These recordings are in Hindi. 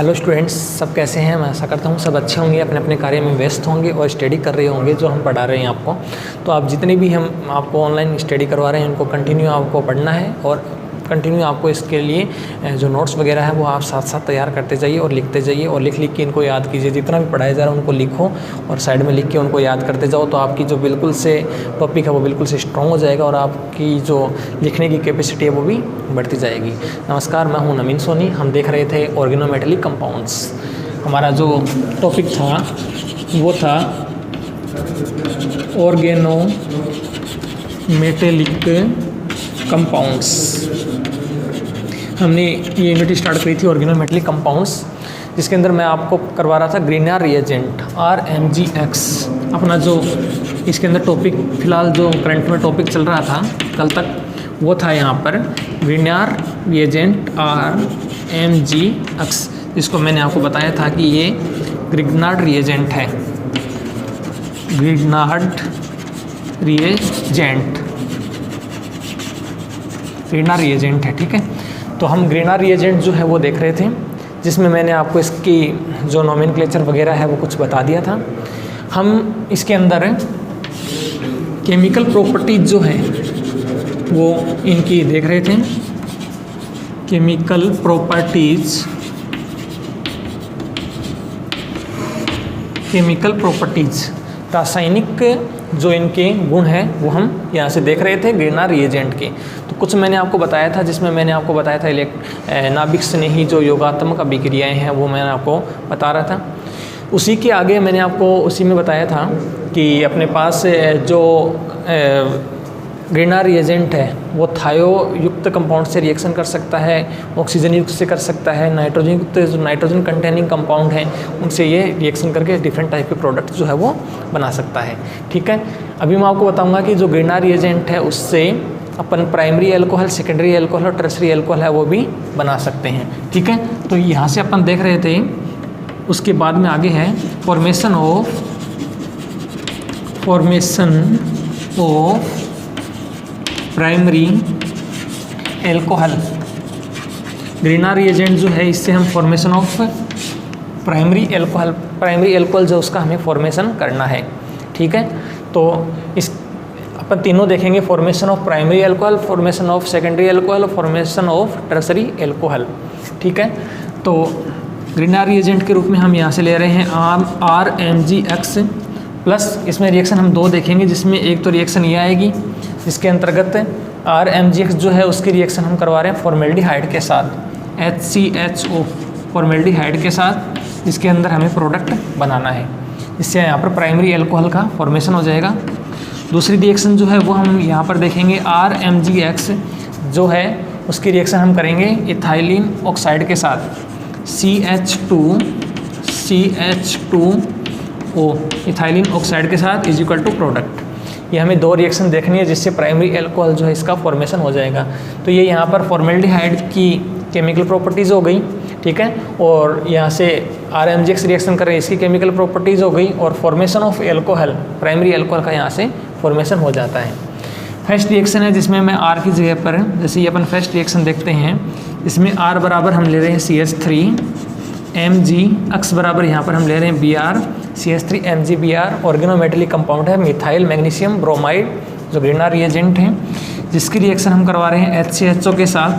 हेलो स्टूडेंट्स, सब कैसे हैं। मैं आशा करता हूँ सब अच्छे होंगे, अपने अपने कार्य में व्यस्त होंगे और स्टडी कर रहे होंगे जो हम पढ़ा रहे हैं आपको। तो आप जितनी भी हम आपको ऑनलाइन स्टडी करवा रहे हैं उनको कंटिन्यू आपको पढ़ना है और कंटिन्यू आपको इसके लिए जो नोट्स वगैरह है वो आप साथ साथ तैयार करते जाइए और लिखते जाइए और लिख लिख के इनको याद कीजिए। जितना भी पढ़ाया जा रहा है उनको लिखो और साइड में लिख के उनको याद करते जाओ, तो आपकी जो बिल्कुल से टॉपिक है वो बिल्कुल से स्ट्रॉन्ग हो जाएगा और आपकी जो लिखने की कैपेसिटी है वो भी बढ़ती जाएगी। नमस्कार, मैं हूं नवीन सोनी। हम देख रहे थे ऑर्गेनोमेटेलिक कंपाउंड्स। हमारा जो टॉपिक था वो था ऑर्गेनोमेटेलिक कंपाउंड्स। हमने ये यूनिट स्टार्ट करी थी ऑर्गेनोमेटेलिक कंपाउंड्स, जिसके अंदर मैं आपको करवा रहा था ग्रीनर रिएजेंट RMgX। अपना जो इसके अंदर टॉपिक फ़िलहाल जो करंट में टॉपिक चल रहा था कल तक वो था यहाँ पर ग्रीनर रिएजेंट RMgX, जिसको मैंने आपको बताया था कि ये ग्रिग्नार्ड रिएजेंट है। ग्रिग्नार्ड रिएजेंट है, ठीक है। तो हम ग्रीनर रिएजेंट जो है वो देख रहे थे, जिसमें मैंने आपको इसकी जो नोमेनक्लेचर वगैरह है वो कुछ बता दिया था। हम इसके अंदर केमिकल प्रॉपर्टीज जो है वो इनकी देख रहे थे। केमिकल प्रॉपर्टीज रासायनिक जो इनके गुण हैं वो हम यहाँ से देख रहे थे ग्रीनर रिएजेंट के। तो कुछ मैंने आपको बताया था, जिसमें मैंने आपको बताया था नाभिक स्नेही जो योगात्मक अभिक्रियाएं हैं वो मैंने आपको बता रहा था। उसी के आगे मैंने आपको उसी में बताया था कि अपने पास जो ग्रीनर रिएजेंट है वो थायो युक्त कंपाउंड से रिएक्शन कर सकता है, ऑक्सीजन युक्त से कर सकता है, नाइट्रोजन युक्त जो नाइट्रोजन कंटेनिंग कंपाउंड हैं उनसे ये रिएक्शन करके डिफरेंट टाइप के प्रोडक्ट जो है वो बना सकता है, ठीक है। अभी मैं आपको बताऊंगा कि जो ग्रीनर रिएजेंट है उससे अपन प्राइमरी अल्कोहल, सेकेंडरी अल्कोहल और टर्सरी अल्कोहल है वो भी बना सकते हैं, ठीक है। तो यहाँ से अपन देख रहे थे। उसके बाद में आगे है formation of primary alcohol. Greener reagent जो है इससे हम फॉर्मेशन ऑफ प्राइमरी एल्कोहल जो उसका हमें फॉर्मेशन करना है, ठीक है। तो इस अपन तीनों देखेंगे, formation of primary alcohol, formation of secondary alcohol और फॉर्मेशन ऑफ टर्सरी एल्कोहल, ठीक है। तो ग्रीनर रिएजेंट के रूप में हम यहाँ से ले रहे हैं RMgX प्लस इसमें रिएक्शन हम दो देखेंगे, जिसमें एक तो रिएक्शन ये आएगी जिसके अंतर्गत RMgX जो है उसकी रिएक्शन हम करवा रहे हैं फॉर्मेल्डिहाइड के साथ, HCHO फॉर्मेल्डिहाइड के साथ, जिसके अंदर हमें प्रोडक्ट बनाना है। इससे यहाँ पर प्राइमरी एल्कोहल का फॉर्मेशन हो जाएगा। दूसरी रिएक्शन जो है वो हम यहाँ पर देखेंगे RMgX जो है उसकी रिएक्शन हम करेंगे इथाइलिन ऑक्साइड के साथ, CH2O इथाइलिन ऑक्साइड के साथ इज इक्वल टू प्रोडक्ट। ये हमें दो रिएक्शन देखनी है जिससे प्राइमरी एल्कोहल जो है इसका फॉर्मेशन हो जाएगा। तो ये यहाँ पर फॉर्मेल्डिहाइड की केमिकल प्रॉपर्टीज़ हो गई, ठीक है। और यहाँ से RMgX रिएक्शन कर रहे हैं, इसकी केमिकल प्रॉपर्टीज़ हो गई और formation of alcohol, primary alcohol का यहाँ से फॉर्मेशन हो जाता है। फर्स्ट रिएक्शन है जिसमें मैं R की जगह पर, जैसे ये अपन फर्स्ट रिएक्शन देखते हैं, इसमें R बराबर हम ले रहे हैं CH3MgX बराबर यहाँ पर हम ले रहे हैं Br, CH3MgBr ऑर्गेनोमेटेलिक कंपाउंड है, मिथाइल मैग्नीशियम ब्रोमाइड जो ग्रीनर रिएजेंट है, जिसकी रिएक्शन हम करवा रहे हैं HCHO के साथ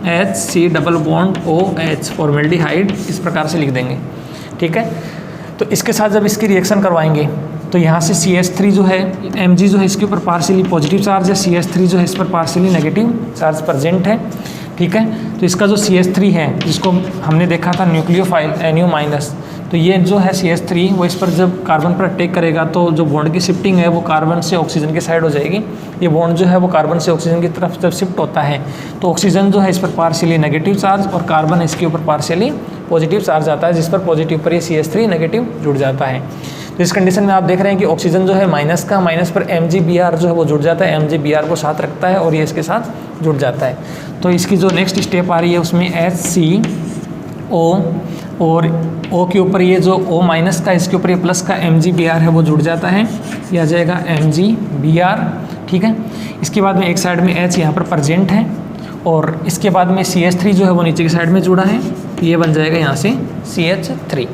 HC≡OH फॉर्मेल्डिहाइड, इस प्रकार से लिख देंगे, ठीक है। तो इसके साथ जब इसकी रिएक्शन करवाएंगे तो यहाँ से CH3 जो है Mg जो है इसके ऊपर पार्शियली पॉजिटिव चार्ज है, CH3 जो है इस पर पार्शियली नेगेटिव चार्ज प्रेजेंट है, ठीक है। तो इसका जो CH3 है जिसको हमने देखा था न्यूक्लियोफाइल NU-, तो ये जो है CH3 वो इस पर जब कार्बन पर अटैक करेगा तो जो बॉन्ड की शिफ्टिंग है वो कार्बन से ऑक्सीजन की साइड हो जाएगी। ये बॉन्ड जो है वो कार्बन से ऑक्सीजन की तरफ जब शिफ्ट होता है तो ऑक्सीजन जो है इस पर पार्शियली नेगेटिव चार्ज और कार्बन इसके ऊपर पार्शियली पॉजिटिव चार्ज आता है, जिस पर पॉजिटिव पर ये CH3 नेगेटिव जुड़ जाता है। तो इस कंडीशन में आप देख रहे हैं कि ऑक्सीजन जो है माइनस पर MgBr जो है वो जुड़ जाता है, MgBr को साथ रखता है और ये इसके साथ जुड़ जाता है। तो इसकी जो नेक्स्ट स्टेप आ रही है उसमें HCO और O के ऊपर ये जो O- का, इसके ऊपर ये प्लस का MgBr है वो जुड़ जाता है, यह आ जाएगा MgBr, ठीक है। इसके बाद में एक साइड में H यहाँ पर प्रेजेंट है और इसके बाद में CH3 जो है वो नीचे की साइड में जुड़ा है, ये बन जाएगा यहाँ से CH3।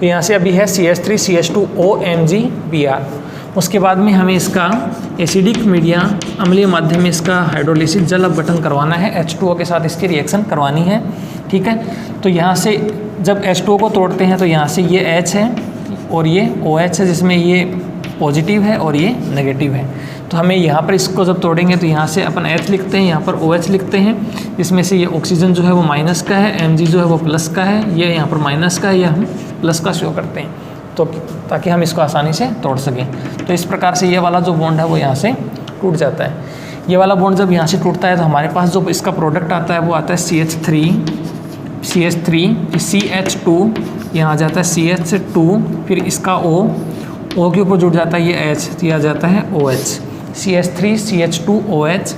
तो यहाँ से अभी है CH3 CH2O MgBr। उसके बाद में हमें इसका एसिडिक मीडिया अम्लीय माध्यम में इसका हाइड्रोलिसिस जल अपघटन करवाना है, H2O के साथ इसकी रिएक्शन करवानी है। ठीक है, तो यहाँ से जब H2O को तोड़ते हैं तो यहाँ से ये H है और ये OH है, जिसमें ये पॉजिटिव है और ये नेगेटिव है। तो हमें यहाँ पर इसको जब तोड़ेंगे तो यहाँ से अपन H लिखते हैं, यहाँ पर OH लिखते हैं। इसमें से ये ऑक्सीजन जो है वो माइनस का है, Mg जो है वो प्लस का है, ये यहाँ पर माइनस का है, ये हम प्लस का शो करते हैं तो ताकि हम इसको आसानी से तोड़ सकें। तो इस प्रकार से ये वाला जो बॉन्ड है वो यहाँ से टूट जाता है। ये वाला बॉन्ड जब यहाँ से टूटता है तो हमारे पास जो इसका प्रोडक्ट आता है वो आता है CH3 CH2, यहाँ आ जाता है CH2, फिर इसका O के ऊपर जुड़ जाता है ये H, तो यह आ जाता है OH, CH3 CH2OH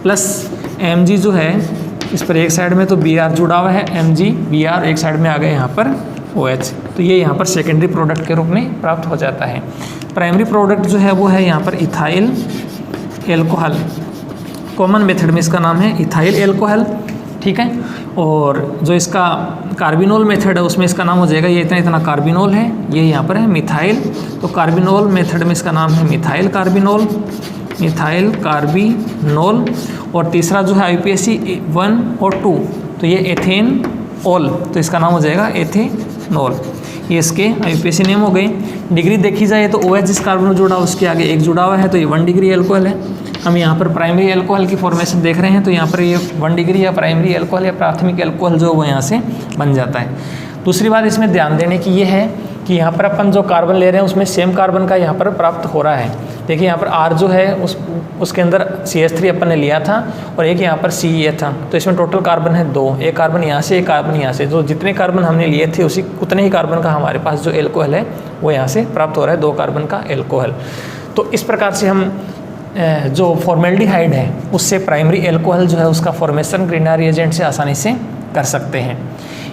plus Mg जो है इस पर एक साइड में तो Br जुड़ा हुआ है, MgBr एक साइड में आ गए यहाँ पर OH, तो ये यहाँ पर सेकेंडरी प्रोडक्ट के रूप में प्राप्त हो जाता है। प्राइमरी प्रोडक्ट जो है वो है यहाँ पर इथाइल एल्कोहल, कॉमन मेथड में इसका नाम है इथाइल एल्कोहल। ठीक है, और जो इसका कार्बिनोल मेथड है उसमें इसका नाम हो जाएगा, ये इतना कार्बिनोल है, ये यहाँ पर है मिथाइल, तो कार्बिनोल मेथड में इसका नाम है मिथाइल कार्बिनोल। और तीसरा जो है IUPAC 1 और 2, तो ये एथेनॉल, तो इसका नाम हो जाएगा एथेनॉल। ये इसके IUPAC नेम हो गए। डिग्री देखी जाए तो OH जिस कार्बन जुड़ा उसके आगे एक जुड़ा हुआ है, तो ये 1 डिग्री एल्कोहल है। हम यहाँ पर प्राइमरी एल्कोहल की फॉर्मेशन देख रहे हैं, तो यहाँ पर ये 1 डिग्री या प्राइमरी एल्कोहल या प्राथमिक एल्कोहल जो वो यहाँ से बन जाता है। दूसरी बात इसमें ध्यान देने की ये है कि यहाँ पर अपन जो कार्बन ले रहे हैं उसमें सेम कार्बन का यहाँ पर प्राप्त हो रहा है। देखिए यहाँ पर R जो है उसके अंदर CH3 अपन ने लिया था और एक यहाँ पर CE था, तो इसमें टोटल कार्बन है 2, एक कार्बन यहाँ से एक कार्बन यहाँ से, तो जितने कार्बन हमने लिए थे उतने ही कार्बन का हमारे पास जो एल्कोहल है वो यहाँ से प्राप्त हो रहा है, 2 कार्बन का एल्कोहल। तो इस प्रकार से हम जो फॉर्मेल्डिहाइड है उससे प्राइमरी एल्कोहल जो है उसका फॉर्मेशन ग्रीनर रिएजेंट से आसानी से कर सकते हैं।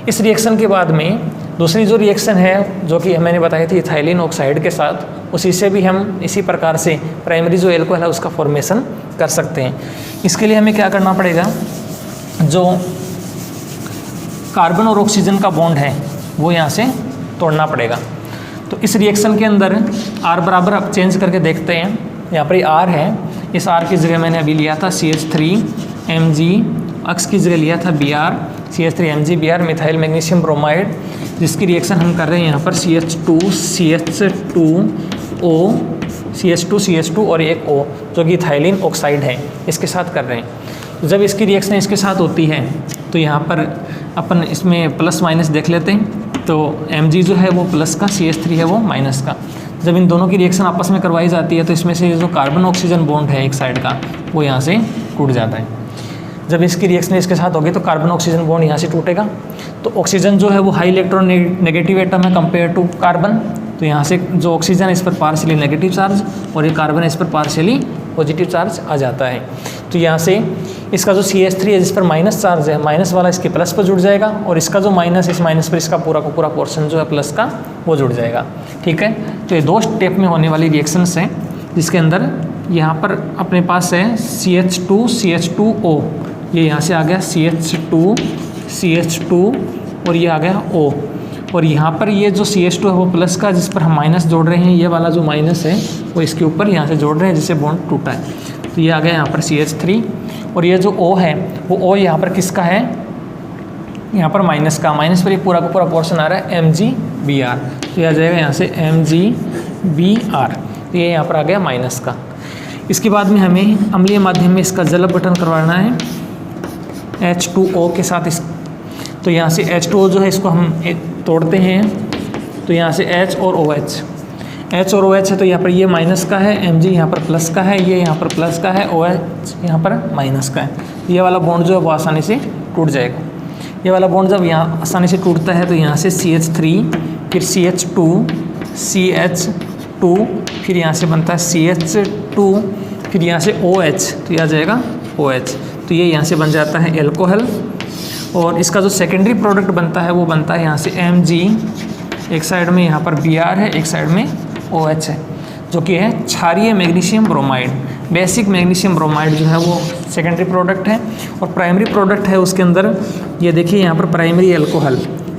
इस रिएक्शन के बाद में दूसरी जो रिएक्शन है जो कि मैंने बताई थी इथाइलिन ऑक्साइड के साथ, उसी से भी हम इसी प्रकार से प्राइमरी जो एल्कोहल है उसका फॉर्मेशन कर सकते हैं। इसके लिए हमें क्या करना पड़ेगा, जो कार्बन और ऑक्सीजन का बॉन्ड है वो यहाँ से तोड़ना पड़ेगा। तो इस रिएक्शन के अंदर R बराबर अब चेंज करके देखते हैं, यहाँ पर R है, इस R की जगह मैंने अभी लिया था CH3 Mg, X की जगह लिया था Br, CH3 MgBr methyl magnesium bromide, जिसकी रिएक्शन हम कर रहे हैं यहाँ पर CH2 और एक O जो कि इथाइलिन ऑक्साइड है, इसके साथ कर रहे हैं। तो जब इसकी रिएक्शन इसके साथ होती है तो यहाँ पर अपन इसमें प्लस माइनस देख लेते हैं। तो Mg जो है वो प्लस का, CH3 है वो माइनस का। जब इन दोनों की रिएक्शन आपस में करवाई जाती है तो इसमें से जो कार्बन ऑक्सीजन बॉन्ड है एक साइड का वो यहाँ से टूट जाता है। जब इसकी रिएक्शन इसके साथ होगी तो कार्बन ऑक्सीजन बॉन्ड यहाँ से टूटेगा, तो ऑक्सीजन जो है वो हाई इलेक्ट्रॉन नेगेटिव एटम है कंपेयर टू कार्बन, तो यहाँ से जो ऑक्सीजन इस पर पार्शियली नेगेटिव चार्ज और ये कार्बन इस पर पार्शियली पॉजिटिव चार्ज आ जाता है। तो यहाँ से इसका जो CH3 है जिस पर माइनस चार्ज है, माइनस वाला इसके प्लस पर जुड़ जाएगा, और इसका जो माइनस, इस माइनस पर इसका पूरा का पूरा पोर्शन जो है प्लस का वो जुड़ जाएगा। ठीक है, तो ये 2 स्टेप में होने वाली रिएक्शंस हैं, जिसके अंदर यहाँ पर अपने पास है CH2O, ये यहाँ से आ गया CH2 और ये आ गया O, और यहाँ पर ये जो CH2 है वो प्लस का, जिस पर हम माइनस जोड़ रहे हैं, ये वाला जो माइनस है वो इसके ऊपर यहाँ से जोड़ रहे हैं जिससे बॉन्ड टूटा है। तो ये आ गया यहाँ पर CH3, और ये जो O है वो O यहाँ पर किसका है, यहाँ पर माइनस का, माइनस पर ये पूरा का पूरा पोर्शन आ रहा है MgBr, तो ये आ जाएगा यहाँ से MgBr, तो ये यहाँ पर आ गया माइनस का। इसके बाद में हमें अम्लीय माध्यम में इसका जल अपघटन करवाना है H2O के साथ। तो यहाँ से H2O जो है इसको हम तोड़ते हैं, तो यहाँ से H और OH है, तो यहाँ पर ये माइनस का है, Mg यहाँ पर प्लस का है, ये यहाँ पर प्लस का है, OH यहाँ पर माइनस का है। ये वाला बॉन्ड जो है वो आसानी से टूट जाएगा। ये वाला बॉन्ड जब यहाँ आसानी से टूटता है तो यहाँ से CH3, फिर CH2, फिर यहाँ से बनता है CH2, फिर यहाँ से OH, तो यह आ जाएगा OH, तो ये यहाँ से बन जाता है एल्कोहल। और इसका जो सेकेंडरी प्रोडक्ट बनता है वो बनता है यहाँ से Mg, एक साइड में यहाँ पर Br है, एक साइड में OH है, जो कि है क्षारीय magnesium bromide. Basic magnesium bromide जो है वो सेकेंडरी प्रोडक्ट है, और प्राइमरी प्रोडक्ट है उसके अंदर ये देखिए यहाँ पर प्राइमरी एल्कोहल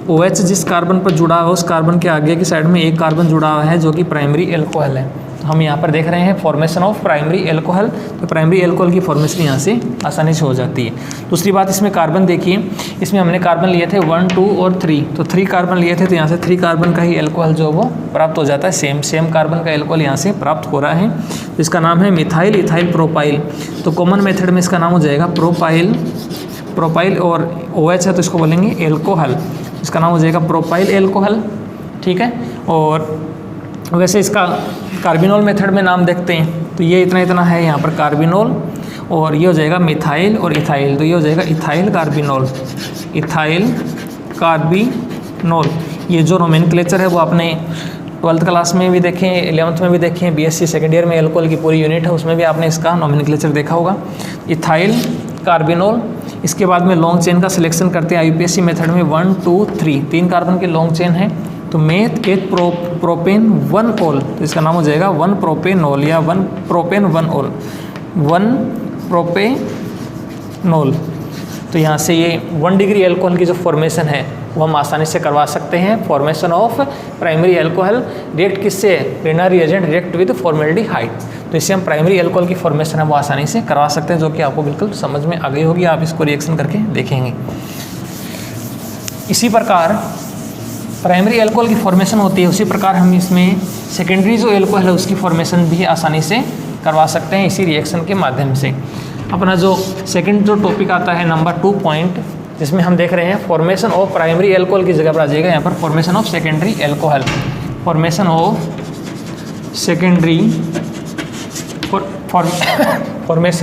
OH जिस कार्बन पर जुड़ा हुआ है उस कार्बन के आगे की साइड में एक कार्बन जुड़ा हुआ है जो कि प्राइमरी एल्कोहल है। तो हम यहाँ पर देख रहे हैं फॉर्मेशन ऑफ प्राइमरी एल्कोहल। तो प्राइमरी एल्कोहल की फॉर्मेशन यहाँ से आसानी से हो जाती है। दूसरी बात, इसमें कार्बन देखिए, इसमें हमने कार्बन लिए थे 1, 2 और 3। तो 3 कार्बन लिए थे, तो यहाँ से 3 कार्बन का ही एल्कोहल जो वो प्राप्त हो जाता है। सेम कार्बन का एल्कोहल यहाँ से प्राप्त हो रहा है। तो इसका नाम है मिथाइल इथाइल प्रोपाइल। तो कॉमन मेथड में इसका नाम हो जाएगा प्रोपाइल और OH है तो इसको बोलेंगे एल्कोहल। इसका नाम हो जाएगा प्रोपाइल एल्कोहल, ठीक है। और वैसे इसका कार्बिनोल मेथड में नाम देखते हैं तो ये इतना है यहाँ पर कार्बिनोल, और ये हो जाएगा मिथाइल और इथाइल। तो ये हो जाएगा इथाइल कार्बिनोल। ये जो नोमेनक्लेचर है वो आपने 12th क्लास में भी देखें, 11th में भी देखें, BSc सेकेंड ईयर में एल्कोहल की पूरी यूनिट है उसमें भी आपने इसका नोमेनक्लेचर देखा होगा। Ethyl carbinol. इसके बाद में लॉन्ग चेन का सिलेक्शन करते हैं IUPAC मेथड में 1, 2, 3 कार्बन के लॉन्ग चेन है। तो मेथ 8 प्रोपेन 1 ओल, तो इसका नाम हो जाएगा 1 प्रोपेनोल या 1 प्रोपेन 1 ओल, 1 प्रोपेनोल। तो यहाँ से ये 1 डिग्री एल्कोहल की जो फॉर्मेशन है वो हम आसानी से करवा सकते हैं। Formation of primary alcohol react किससे, रेना रिएजेंट रिएक्ट विद फॉर्मेल्डिहाइड। तो इससे हम प्राइमरी एल्कोहल की फॉर्मेशन है वो आसानी से करवा सकते हैं, जो कि आपको बिल्कुल समझ में आ गई होगी। आप इसको रिएक्शन करके देखेंगे। इसी प्रकार प्राइमरी एल्कोहल की फॉर्मेशन होती है, उसी प्रकार हम इसमें सेकेंडरी जो एल्कोहल है उसकी फॉर्मेशन भी आसानी से करवा सकते हैं इसी रिएक्शन के माध्यम से। अपना जो सेकंड जो टॉपिक आता है नंबर 2 पॉइंट, जिसमें हम देख रहे हैं फॉर्मेशन ऑफ प्राइमरी एल्कोहल की जगह पर आ जाएगा यहाँ पर formation of secondary alcohol. Formation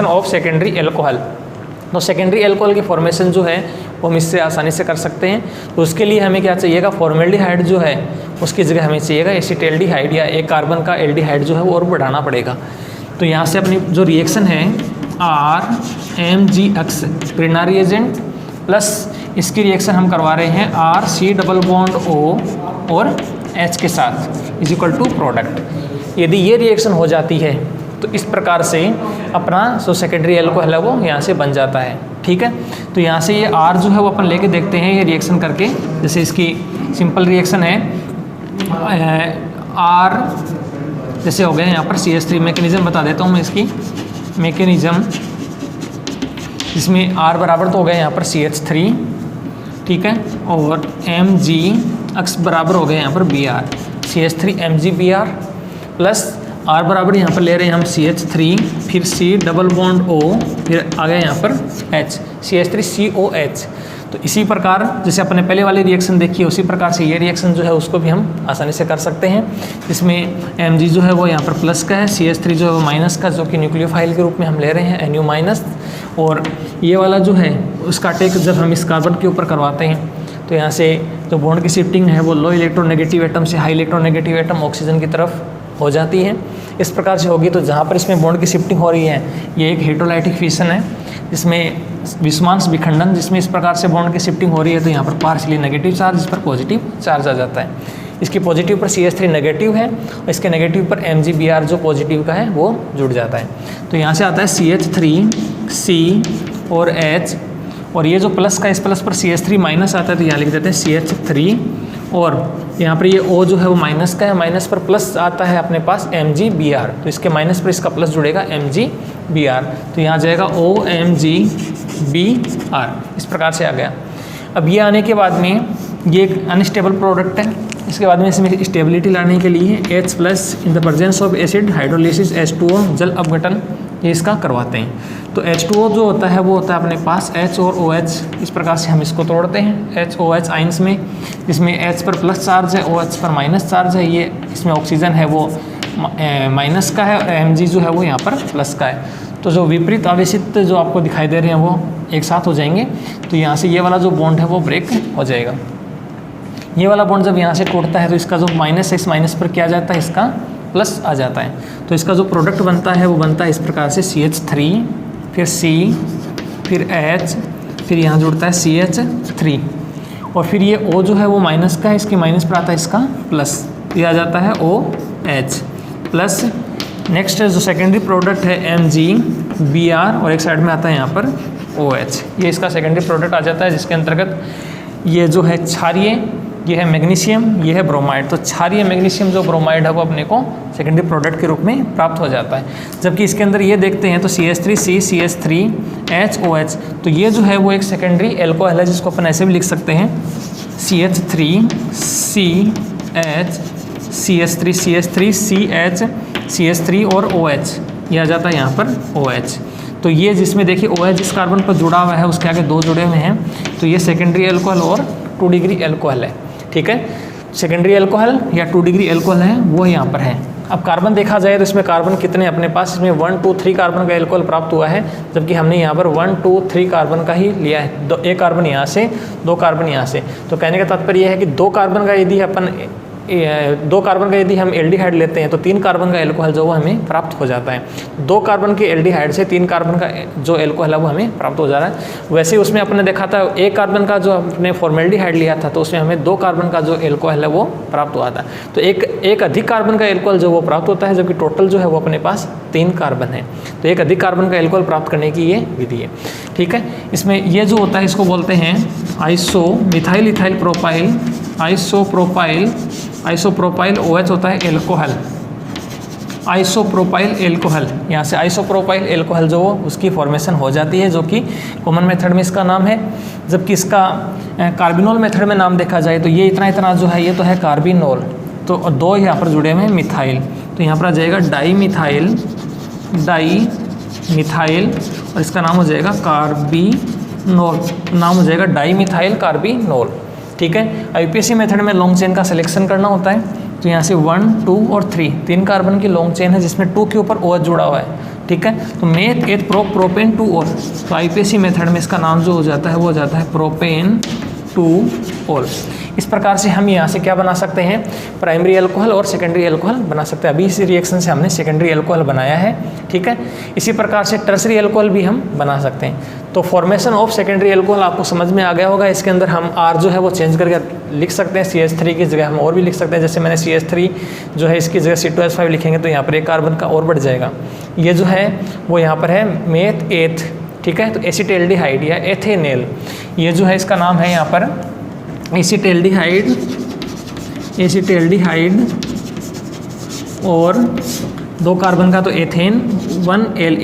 of secondary alcohol. तो सेकेंडरी एल्कोहल की फॉर्मेशन जो है वो हम इससे आसानी से कर सकते हैं। तो उसके लिए हमें क्या चाहिएगा, फॉर्मेल्डिहाइड जो है उसकी जगह हमें चाहिएगा एसिटेल्डिहाइड या एक कार्बन का एल्डिहाइड जो है वो और बढ़ाना पड़ेगा। तो यहाँ से अपनी जो रिएक्शन है RMgX रेना रिएजेंट प्लस इसकी रिएक्शन हम करवा रहे हैं RC डबल बॉन्ड O और H के साथ इज इक्वल टू प्रोडक्ट। यदि ये रिएक्शन हो जाती है तो इस प्रकार से अपना जो सेकेंडरी एल्कोहल है वो यहाँ से बन जाता है, ठीक है। तो यहाँ से ये R जो है वो अपन लेके देखते हैं ये रिएक्शन करके। जैसे इसकी सिंपल रिएक्शन है R जैसे हो गया यहाँ पर CH3। मैकेनिज्म बता देता हूँ मैं इसकी मैकेनिज्म, जिसमें R बराबर तो हो गया यहाँ पर CH3, ठीक है, और Mg बराबर हो गया यहाँ पर Br, CH3 MgBr plus R बराबर यहाँ पर ले रहे हैं हम CH3, फिर C डबल बॉन्ड O, फिर आ गया यहाँ पर H, CH3COH। तो इसी प्रकार जैसे अपने पहले वाली रिएक्शन देखी है उसी प्रकार से ये रिएक्शन जो है उसको भी हम आसानी से कर सकते हैं। इसमें Mg जो है वो यहाँ पर प्लस का है, CH3 जो है वो माइनस का, जो कि न्यूक्लियोफाइल के रूप में हम ले रहे हैं NU माइनस। और ये वाला जो है उसका टेक जब हम इस कार्बन के ऊपर करवाते हैं तो यहाँ से जो बॉन्ड की शिफ्टिंग है वो लो इलेक्ट्रोनेगेटिव एटम से हाई इलेक्ट्रोनेगेटिव एटम ऑक्सीजन की तरफ हो जाती है। इस प्रकार से होगी। तो जहाँ पर इसमें बॉन्ड की शिफ्टिंग हो रही है ये एक हेटेरोलाइटिक फिशन है, जिसमें विषमांश विखंडन, जिसमें इस प्रकार से बॉन्ड की शिफ्टिंग हो रही है। तो यहाँ पर पार्शियली नेगेटिव चार्ज, इस पर पॉजिटिव चार्ज आ जाता है। इसके पॉजिटिव पर CH3 नेगेटिव है और इसके नेगेटिव पर MgBr जो पॉजिटिव का है वो जुड़ जाता है। तो यहाँ से आता है CH3 C और H, और ये जो प्लस का इस प्लस पर CH3 माइनस आता है तो यहाँ लिख देते हैं CH3, और यहाँ पर ये O जो है वो माइनस का है, माइनस पर प्लस आता है अपने पास MgBr, तो इसके माइनस पर इसका प्लस जुड़ेगा MgBr, तो यहाँ जाएगा OMgBr। इस प्रकार से आ गया। अब ये आने के बाद में ये एक अनस्टेबल प्रोडक्ट है। इसके बाद में इसमें स्टेबिलिटी लाने के लिए H plus in the presence of acid hydrolysis H2O जल अपघटन ये इसका करवाते हैं। तो H2O जो होता है वो होता है अपने पास H और OH। इस प्रकार से हम इसको तोड़ते हैं HOH आइंस में, जिसमें H पर प्लस चार्ज है, OH पर माइनस चार्ज है। ये इसमें ऑक्सीजन है वो माइनस का है और Mg जो है वो यहाँ पर प्लस का है। तो जो विपरीत आवेशित जो आपको दिखाई दे रहे हैं वो एक साथ हो जाएंगे। तो यहाँ से ये वाला जो बॉन्ड है वो ब्रेक हो जाएगा। ये वाला बॉन्ड जब यहाँ से टूटता है तो इसका जो माइनस है इस माइनस पर क्या जाता है, इसका प्लस आ जाता है। तो इसका जो प्रोडक्ट बनता है वो बनता है इस प्रकार से CH3, फिर C, फिर H, फिर यहाँ जुड़ता है CH3, और फिर ये O जो है वो माइनस का है, इसके माइनस पर आता है इसका प्लस, ये आ जाता है OH प्लस। नेक्स्ट जो सेकेंडरी प्रोडक्ट है MgBr, और एक साइड में आता है यहाँ पर OH। ये इसका सेकेंडरी प्रोडक्ट आ जाता है, जिसके अंतर्गत ये जो है क्षारीय, ये है मैग्नीशियम, ये है ब्रोमाइड। तो क्षारीय मैग्नीशियम जो ब्रोमाइड है वो अपने को सेकेंडरी प्रोडक्ट के रूप में प्राप्त हो जाता है। जबकि इसके अंदर ये देखते हैं तो CH3C CH3HOH, तो ये जो है वो एक सेकेंडरी एल्कोहल है, जिसको अपन ऐसे भी लिख सकते हैं CH3CH CH3CH CH3 और OH, ये आ जाता है यहाँ पर OH। तो ये जिसमें देखिए OH जिस कार्बन पर जुड़ा हुआ है उसके आगे 2 जुड़े हुए हैं, तो ये सेकेंडरी एल्कोहल और 2 डिग्री एल्कोहल है। ठीक है, सेकेंडरी एल्कोहल या 2 डिग्री एल्कोहल है वो यहाँ पर है। अब कार्बन देखा जाए तो इसमें कार्बन कितने अपने पास, इसमें 1 2 3 कार्बन का एल्कोहल प्राप्त हुआ है, जबकि हमने यहाँ पर 1 2 3 कार्बन का ही लिया है। एक कार्बन यहाँ से, 2 कार्बन यहाँ से। तो कहने का तात्पर्य यह है कि 2 कार्बन का यदि अपन 2 कार्बन का यदि हम एल्डिहाइड लेते हैं तो 3 कार्बन का एल्कोहल जो वो हमें प्राप्त हो जाता है। 2 कार्बन के एल्डिहाइड से 3 कार्बन का जो एल्कोहल है वो हमें प्राप्त हो जा रहा है। वैसे उसमें अपने देखा था 1 कार्बन का जो अपने फॉर्मेल्डिहाइड लिया था तो उसमें हमें 2 कार्बन का जो एल्कोहल है वो प्राप्त हुआ था। तो एक अधिक कार्बन का एल्कोहल जो वो प्राप्त होता है, जबकि टोटल जो है वो अपने पास 3 कार्बन है। तो एक अधिक कार्बन का एल्कोहल प्राप्त करने की ये विधि है। ठीक है, इसमें ये जो होता है इसको बोलते हैं iso methyl ethyl propyl, isopropyl OH होता है एल्कोहल, आइसोप्रोपाइल एल्कोहल। यहाँ से आइसोप्रोपाइल एल्कोहल जो उसकी फॉर्मेशन हो जाती है, जो कि कॉमन मेथड में इसका नाम है। जबकि इसका कार्बिनोल मेथड में नाम देखा जाए तो ये इतना जो है ये तो है कार्बिनोल। तो 2 यहाँ पर जुड़े हुए हैं मिथाइल, तो यहाँ पर आ जाएगा डाई मिथाइल और इसका नाम हो जाएगा कार्बिनोल, नाम हो जाएगा डाई मिथाइल कार्बिनोल। ठीक है, IUPAC मेथड में लॉन्ग चेन का सिलेक्शन करना होता है। तो यहाँ से 1 2 और 3 कार्बन की लॉन्ग चेन है, जिसमें 2 के ऊपर OH जुड़ा हुआ है। ठीक है, तो मेथ एथ प्रोपेन 2 और, तो IUPAC मेथड में इसका नाम जो हो जाता है वो हो जाता है प्रोपेन 2 ऑल। इस प्रकार से हम यहाँ से क्या बना सकते हैं, प्राइमरी एल्कोहल और सेकेंडरी एल्कोहल बना सकते हैं। अभी इस रिएक्शन से हमने सेकेंडरी एल्कोहल बनाया है। ठीक है, इसी प्रकार से टर्सरी एल्कोहल भी हम बना सकते हैं। तो फॉर्मेशन ऑफ सेकेंडरी एल्कोहल आपको समझ में आ गया होगा। इसके अंदर हम R जो है वो चेंज करके लिख सकते हैं, CH3 की जगह हम और भी लिख सकते हैं। जैसे मैंने CH3 जो है इसकी जगह C2H5 लिखेंगे तो यहाँ पर 1 कार्बन का और बढ़ जाएगा। ये जो है वो यहाँ पर है मेथ एथ। ठीक है, तो एसिटेल्डिहाइड या एथेनेल, ये जो है इसका नाम है यहाँ पर एसिटेल्डिहाइड और 2 कार्बन का तो एथेन 1L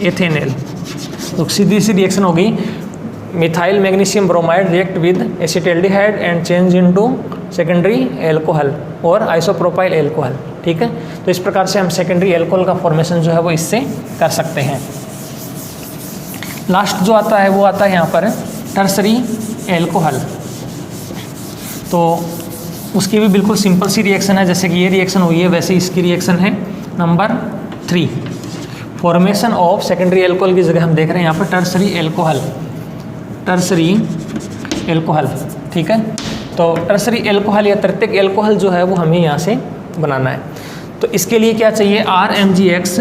एथेनेल। तो सीधी सी रिएक्शन होगी, methyl magnesium bromide react with acetaldehyde and change into secondary alcohol और आइसोप्रोपाइल एल्कोहल। ठीक है, तो इस प्रकार से हम सेकेंडरी एल्कोहल का फॉर्मेशन जो है वो इससे कर सकते हैं। लास्ट जो आता है वो आता है यहाँ पर टर्सरी एल्कोहल। तो उसकी भी बिल्कुल सिंपल सी रिएक्शन है, जैसे कि ये रिएक्शन हुई है वैसे इसकी रिएक्शन है number 3। Formation of secondary alcohol की जगह हम देख रहे हैं यहाँ पर टर्सरी एल्कोहल। ठीक है, तो टर्सरी एल्कोहल या तृतीयक एल्कोहल जो है वो हमें यहाँ से बनाना है। तो इसके लिए क्या चाहिए, RMgX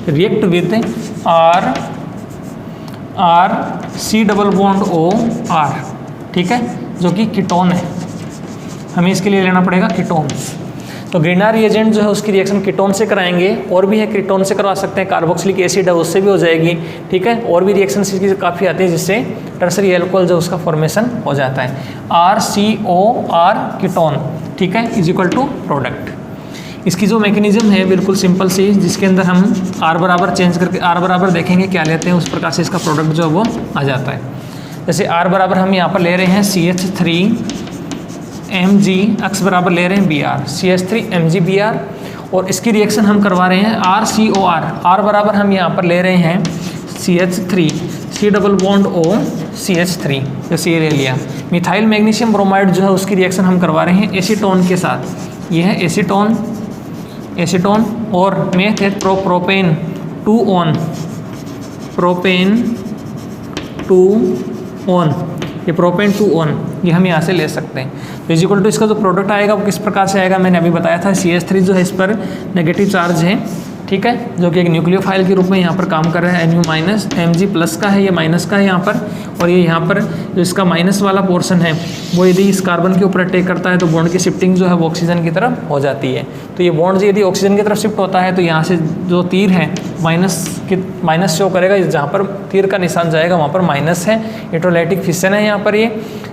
react with C double bond OR। ठीक है, जो कि कीटोन है, हमें इसके लिए लेना पड़ेगा कीटोन। तो ग्रीनर रिएजेंट जो है उसकी रिएक्शन कीटोन से कराएंगे, और भी है कीटोन से करवा सकते हैं, कार्बोक्सिलिक एसिड है उससे भी हो जाएगी। ठीक है, और भी रिएक्शन इसकी काफ़ी आती है जिससे टर्सरी एल्कोहल जो उसका फॉर्मेशन हो जाता है। RCOR कीटोन, ठीक है, इज इक्वल टू प्रोडक्ट। इसकी जो मैकेनिज्म है बिल्कुल सिंपल सी, जिसके अंदर हम R बराबर चेंज करके R बराबर देखेंगे क्या लेते हैं, उस प्रकार से इसका प्रोडक्ट जो है वो आ जाता है। जैसे R बराबर हम यहाँ पर ले रहे हैं CH3Mg, बराबर ले रहे हैं Br, CH3MgBr, और इसकी रिएक्शन हम करवा रहे हैं RCOR। R बराबर हम यहाँ पर ले रहे हैं CH3 C double bond O CH3, जैसे ये ले लिया। मिथाइल मैग्नीशियम ब्रोमाइड जो है उसकी रिएक्शन हम करवा रहे हैं एसीटोन के साथ, ये है एसीटोन और मेथ है प्रोपेन 2 ऑन, ये प्रोपेन 2 ऑन, ये हम यहाँ से ले सकते हैं। तो इक्वल टू इसका जो प्रोडक्ट आएगा वो किस प्रकार से आएगा, मैंने अभी बताया था। CH3 जो है इस पर नेगेटिव चार्ज है ठीक है, जो कि एक न्यूक्लियोफाइल के रूप में यहाँ पर काम कर रहा है। NU माइनस, Mg प्लस का है, ये माइनस का है यहाँ पर, और ये यहाँ पर जो इसका माइनस वाला पोर्शन है वो यदि इस कार्बन के ऊपर अटैक करता है तो बॉन्ड की शिफ्टिंग जो है वो ऑक्सीजन की तरफ हो जाती है। तो ये बॉन्ड यदि ऑक्सीजन की तरफ शिफ्ट होता है तो यहाँ से जो तीर है माइनस शो करेगा, जहाँ पर तीर का निशान जाएगा वहाँ पर माइनस है, इलेक्ट्रोलाइटिक फिशन है यहाँ पर, ये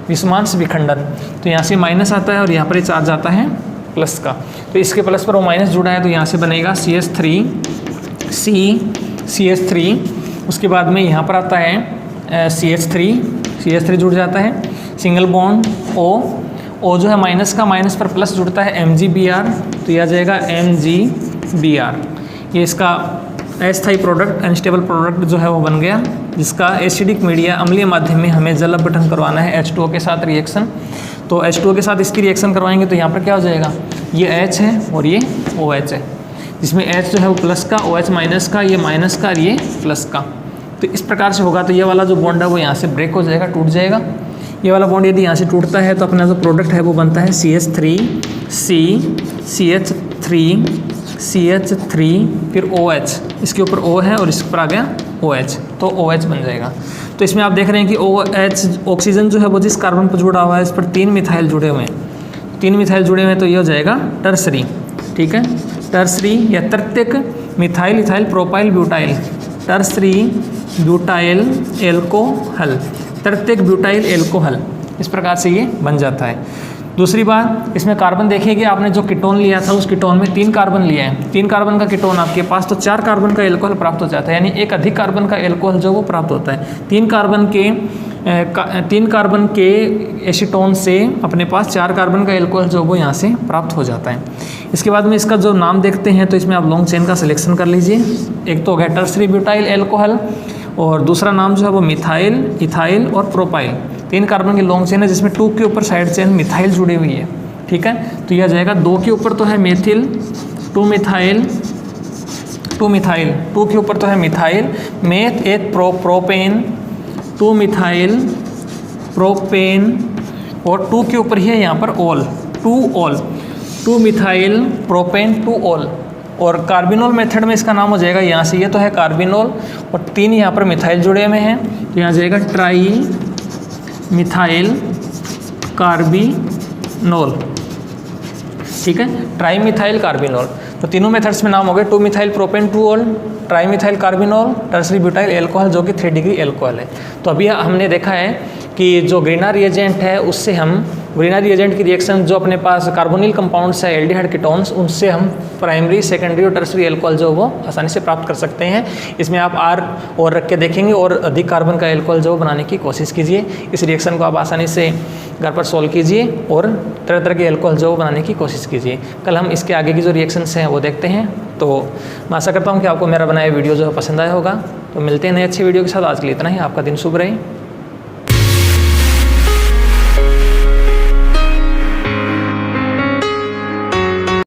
विषमांश विखंडन, तो यहाँ से माइनस आता है और यहाँ पर ये चार्ज आता है प्लस का। तो इसके प्लस पर वो माइनस जुड़ा है तो यहाँ से बनेगा CH3, उसके बाद में यहाँ पर आता है CH3 जुड़ जाता है, सिंगल बॉन्ड O जो है माइनस का, माइनस पर प्लस जुड़ता है MgBr, तो यह आ जाएगा MgBr। ये इसका अस्थायी प्रोडक्ट, अनस्टेबल प्रोडक्ट जो है वो बन गया, जिसका एसिडिक मीडिया अम्लीय माध्यम में हमें जल अपघटन करवाना है H2O के साथ रिएक्शन। तो H2O के साथ इसकी रिएक्शन करवाएंगे तो यहाँ पर क्या हो जाएगा, ये H है और ये OH है, जिसमें H जो है वो प्लस का, OH माइनस का, ये माइनस का और ये प्लस का। तो इस प्रकार से होगा तो ये वाला जो बॉन्ड है वो यहाँ से ब्रेक हो जाएगा, टूट जाएगा। ये वाला बॉन्ड यदि यहाँ से टूटता है तो अपना जो प्रोडक्ट है वो बनता है CH3 फिर OH, इसके ऊपर O है और इसके ऊपर आ गया OH, तो OH बन जाएगा। तो इसमें आप देख रहे हैं कि OH ऑक्सीजन जो है वो जिस कार्बन पर जुड़ा हुआ है इस पर 3 मिथाइल जुड़े हुए हैं, 3 मिथाइल जुड़े हुए हैं, तो ये हो जाएगा टर्सरी। ठीक है, टर्सरी या तृतीयक methyl ethyl propyl butyl, tertiary butyl alcohol, तृतीयक ब्यूटाइल एल्कोहल, इस प्रकार से ये बन जाता है। दूसरी बात, इसमें कार्बन देखिए आपने जो कीटोन लिया था उस कीटोन में 3 कार्बन लिया है, 3 कार्बन का कीटोन आपके पास, तो 4 कार्बन का एल्कोहल प्राप्त हो जाता है, यानी एक अधिक कार्बन का एल्कोहल जो वो प्राप्त होता है। 3 कार्बन के एसीटोन से अपने पास 4 कार्बन का एल्कोहल जो वो यहाँ से प्राप्त हो जाता है। इसके बाद में इसका जो नाम देखते हैं तो इसमें आप लॉन्ग चेन का सिलेक्शन कर लीजिए। एक तो हो गया टर्सरी ब्यूटाइल एल्कोहल और दूसरा नाम जो है वो मिथाइल, इथाइल और प्रोपाइल, 3 कार्बन की लॉन्ग चेन है जिसमें 2 के ऊपर साइड चेन मिथाइल जुड़ी हुई है। ठीक है, तो यह जाएगा 2 के ऊपर तो है मेथिल, 2 मिथाइल, 2 के ऊपर तो है मिथाइल, मेथ एक प्रोपेन, 2 मिथाइल प्रोपेन और 2 के ऊपर ही है यहाँ पर ऑल, 2 मिथाइल प्रोपेन 2 ऑल। और कार्बिनोल मेथड में इसका नाम हो जाएगा यहाँ से, ये तो है कार्बिनोल और 3 यहाँ पर मिथाइल जुड़े हुए हैं, तो यहाँ जाएगा ट्राई मिथाइल कार्बिनोल। ठीक है, ट्राई मिथाइल कार्बिनोल। तो तीनों मेथड्स में नाम हो गए 2 methyl propane 2 all, tri methyl carbinol, tertiary butyl alcohol जो कि 3 डिग्री एल्कोहल है। तो अभी हमने देखा है कि जो ग्रीनर रिएजेंट है उससे हम ग्रीनर रिएजेंट की रिएक्शन जो अपने पास कार्बोनिल कंपाउंड्स है एल्डिहाइड कीटोन्स, उनसे हम प्राइमरी, सेकेंडरी और टर्सरी एल्कोहल जो वो आसानी से प्राप्त कर सकते हैं। इसमें आप R और रख के देखेंगे और अधिक कार्बन का एल्कोहल जो बनाने की कोशिश कीजिए। इस रिएक्शन को आप आसानी से घर पर सोल्व कीजिए और तरह तरह के एल्कोहल जो बनाने की कोशिश कीजिए। कल हम इसके आगे की जो रिएक्शंस हैं वो देखते हैं। तो मैं आशा करता हूँ कि आपको मेरा बनाया वीडियो जो है पसंद आया होगा। तो मिलते हैं नए अच्छे वीडियो के साथ। आज के लिए इतना ही। आपका दिन शुभ रहे।